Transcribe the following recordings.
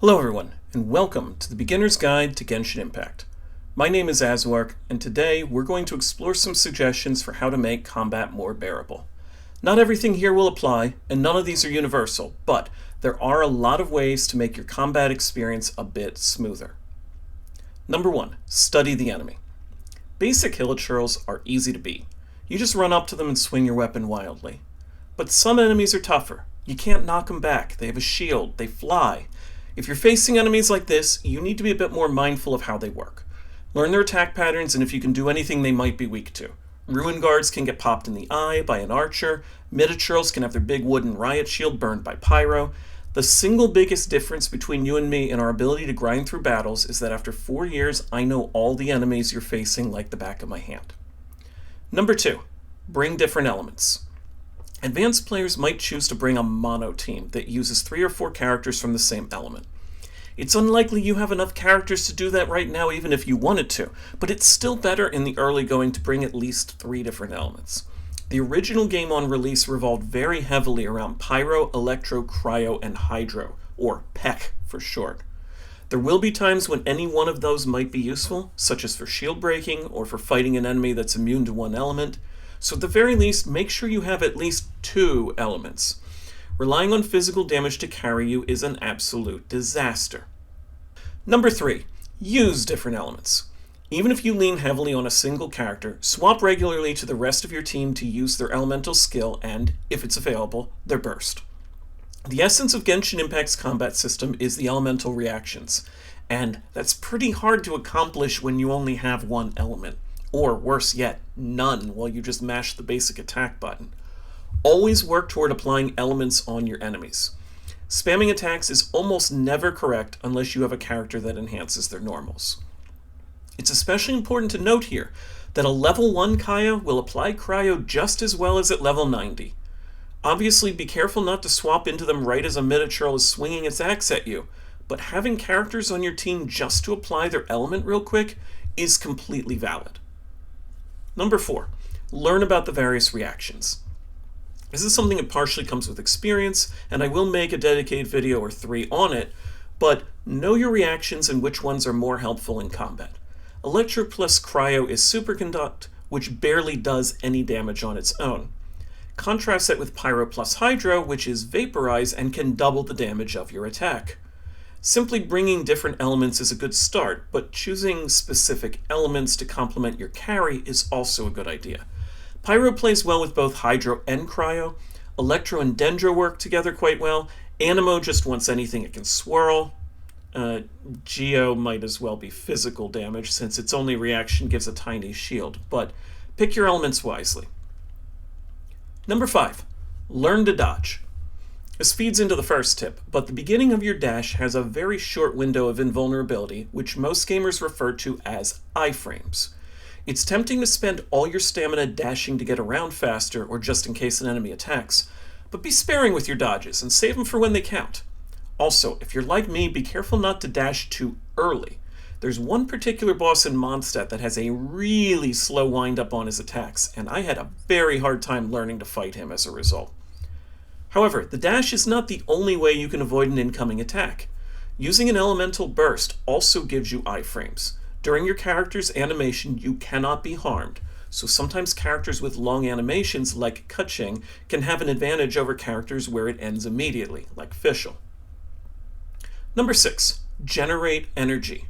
Hello everyone, and welcome to the Beginner's Guide to Genshin Impact. My name is Azwark, and today we're going to explore some suggestions for how to make combat more bearable. Not everything here will apply, and none of these are universal, but there are a lot of ways to make your combat experience a bit smoother. Number 1. Study the enemy. Basic hilichurls are easy to beat. You just run up to them and swing your weapon wildly. But some enemies are tougher. You can't knock them back. They have a shield. They fly. If you're facing enemies like this, you need to be a bit more mindful of how they work. Learn their attack patterns and if you can do anything they might be weak to. Ruin guards can get popped in the eye by an archer. Mid-churls can have their big wooden riot shield burned by pyro. The single biggest difference between you and me in our ability to grind through battles is that after 4 years, I know all the enemies you're facing like the back of my hand. Number 2. Bring different elements. Advanced players might choose to bring a mono team that uses 3 or 4 characters from the same element. It's unlikely you have enough characters to do that right now even if you wanted to, but it's still better in the early going to bring at least 3 different elements. The original game on release revolved very heavily around Pyro, Electro, Cryo, and Hydro, or PEC for short. There will be times when any one of those might be useful, such as for shield breaking or for fighting an enemy that's immune to one element. So at the very least, make sure you have at least 2 elements. Relying on physical damage to carry you is an absolute disaster. Number 3. Use different elements. Even if you lean heavily on a single character, swap regularly to the rest of your team to use their elemental skill and, if it's available, their burst. The essence of Genshin Impact's combat system is the elemental reactions, and that's pretty hard to accomplish when you only have one element. Or worse yet, none while you just mash the basic attack button. Always work toward applying elements on your enemies. Spamming attacks is almost never correct unless you have a character that enhances their normals. It's especially important to note here that a level 1 Kaya will apply Cryo just as well as at level 90. Obviously be careful not to swap into them right as a mid-churl is swinging its axe at you, but having characters on your team just to apply their element real quick is completely valid. Number 4. Learn about the various reactions. This is something that partially comes with experience, and I will make a dedicated video or 3 on it, but know your reactions and which ones are more helpful in combat. Electro plus Cryo is Superconduct, which barely does any damage on its own. Contrast that with Pyro plus Hydro, which is Vaporize and can double the damage of your attack. Simply bringing different elements is a good start, but choosing specific elements to complement your carry is also a good idea. Pyro plays well with both Hydro and Cryo. Electro and Dendro work together quite well. Anemo just wants anything it can swirl. Geo might as well be physical damage since its only reaction gives a tiny shield, but pick your elements wisely. Number 5. Learn to dodge. This feeds into the first tip, but the beginning of your dash has a very short window of invulnerability, which most gamers refer to as iframes. It's tempting to spend all your stamina dashing to get around faster or just in case an enemy attacks, but be sparing with your dodges and save them for when they count. Also, if you're like me, be careful not to dash too early. There's one particular boss in Mondstadt that has a really slow wind-up on his attacks, and I had a very hard time learning to fight him as a result. However, the dash is not the only way you can avoid an incoming attack. Using an elemental burst also gives you iframes. During your character's animation, you cannot be harmed, so sometimes characters with long animations, like Keqing, can have an advantage over characters where it ends immediately, like Fischl. Number 6. Generate energy.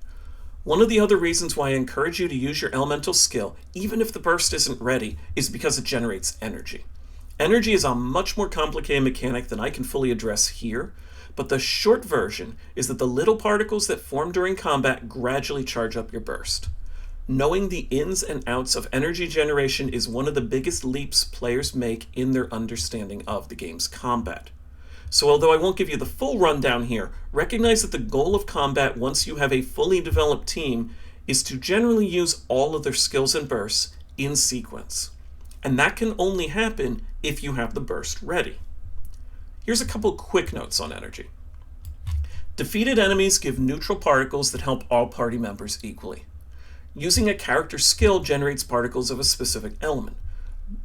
One of the other reasons why I encourage you to use your elemental skill, even if the burst isn't ready, is because it generates energy. Energy is a much more complicated mechanic than I can fully address here, but the short version is that the little particles that form during combat gradually charge up your burst. Knowing the ins and outs of energy generation is one of the biggest leaps players make in their understanding of the game's combat. So although I won't give you the full rundown here, recognize that the goal of combat once you have a fully developed team is to generally use all of their skills and bursts in sequence. And that can only happen if you have the burst ready. Here's a couple quick notes on energy. Defeated enemies give neutral particles that help all party members equally. Using a character skill generates particles of a specific element.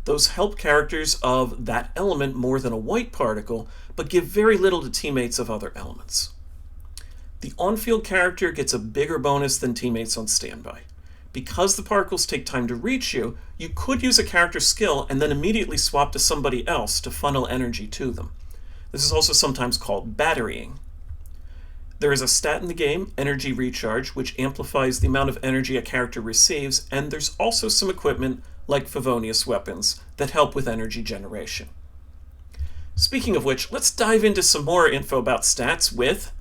Those help characters of that element more than a white particle, but give very little to teammates of other elements. The on-field character gets a bigger bonus than teammates on standby. Because the particles take time to reach you, you could use a character skill and then immediately swap to somebody else to funnel energy to them. This is also sometimes called batterying. There is a stat in the game, Energy Recharge, which amplifies the amount of energy a character receives, and there's also some equipment, like Favonius weapons, that help with energy generation. Speaking of which, let's dive into some more info about stats with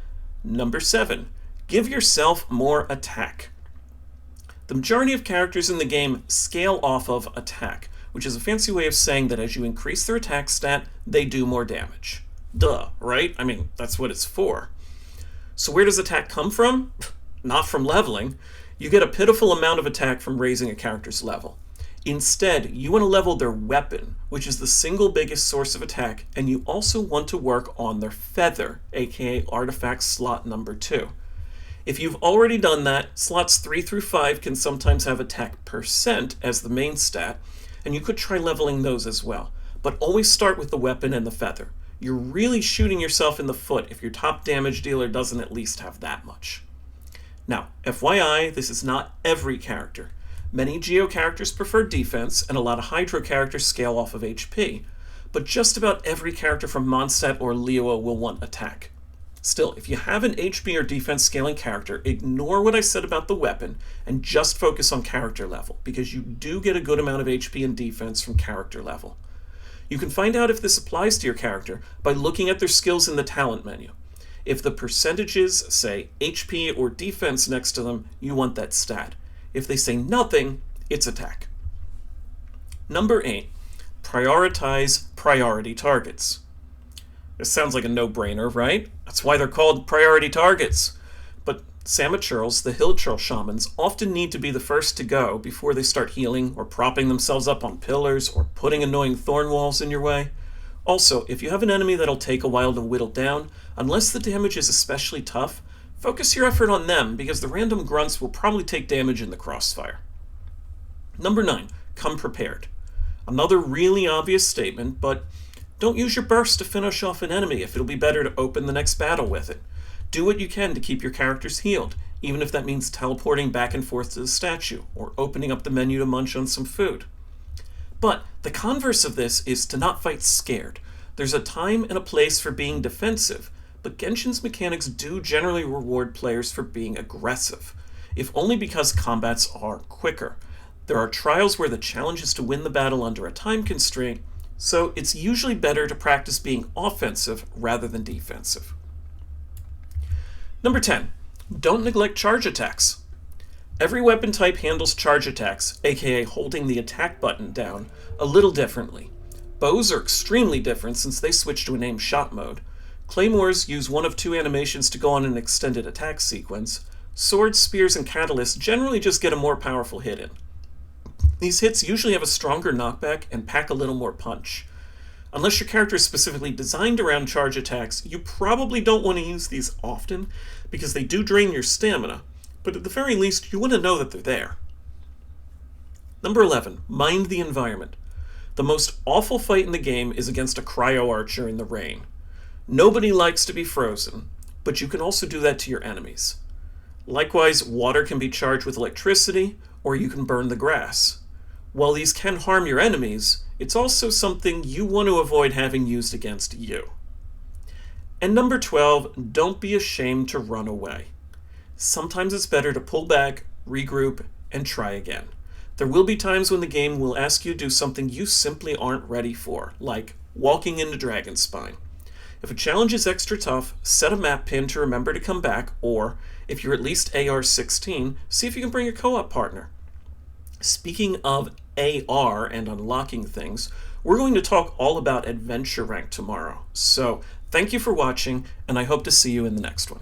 number 7. Give yourself more attack. The majority of characters in the game scale off of attack, which is a fancy way of saying that as you increase their attack stat, they do more damage. Duh, right? I mean, that's what it's for. So where does attack come from? Not from leveling. You get a pitiful amount of attack from raising a character's level. Instead, you want to level their weapon, which is the single biggest source of attack, and you also want to work on their feather, aka artifact slot number 2. If you've already done that, slots 3 through 5 can sometimes have attack percent as the main stat, and you could try leveling those as well. But always start with the weapon and the feather. You're really shooting yourself in the foot if your top damage dealer doesn't at least have that much. Now, FYI, this is not every character. Many Geo characters prefer defense, and a lot of Hydro characters scale off of HP. But just about every character from Mondstadt or Liyue will want attack. Still, if you have an HP or defense scaling character, ignore what I said about the weapon and just focus on character level, because you do get a good amount of HP and defense from character level. You can find out if this applies to your character by looking at their skills in the talent menu. If the percentages say HP or defense next to them, you want that stat. If they say nothing, it's attack. Number 8, prioritize priority targets. This sounds like a no-brainer, right? That's why they're called priority targets. But Samachurls, the hill churl shamans, often need to be the first to go before they start healing or propping themselves up on pillars or putting annoying thorn walls in your way. Also, if you have an enemy that'll take a while to whittle down, unless the damage is especially tough, focus your effort on them because the random grunts will probably take damage in the crossfire. Number 9, come prepared. Another really obvious statement, but don't use your burst to finish off an enemy if it'll be better to open the next battle with it. Do what you can to keep your characters healed, even if that means teleporting back and forth to the statue, or opening up the menu to munch on some food. But the converse of this is to not fight scared. There's a time and a place for being defensive, but Genshin's mechanics do generally reward players for being aggressive, if only because combats are quicker. There are trials where the challenge is to win the battle under a time constraint, so it's usually better to practice being offensive rather than defensive. Number 10, don't neglect charge attacks. Every weapon type handles charge attacks, aka holding the attack button down, a little differently. Bows are extremely different since they switch to a named shot mode. Claymores use one of 2 animations to go on an extended attack sequence. Swords, spears, and catalysts generally just get a more powerful hit in. These hits usually have a stronger knockback and pack a little more punch. Unless your character is specifically designed around charge attacks, you probably don't want to use these often because they do drain your stamina, but at the very least you want to know that they're there. Number 11, mind the environment. The most awful fight in the game is against a cryo archer in the rain. Nobody likes to be frozen, but you can also do that to your enemies. Likewise, water can be charged with electricity, or you can burn the grass. While these can harm your enemies, it's also something you want to avoid having used against you. And number 12, don't be ashamed to run away. Sometimes it's better to pull back, regroup, and try again. There will be times when the game will ask you to do something you simply aren't ready for, like walking into Dragonspine. If a challenge is extra tough, set a map pin to remember to come back, or, if you're at least AR16, see if you can bring a co-op partner. Speaking of AR and unlocking things, we're going to talk all about Adventure Rank tomorrow. So, thank you for watching, and I hope to see you in the next one.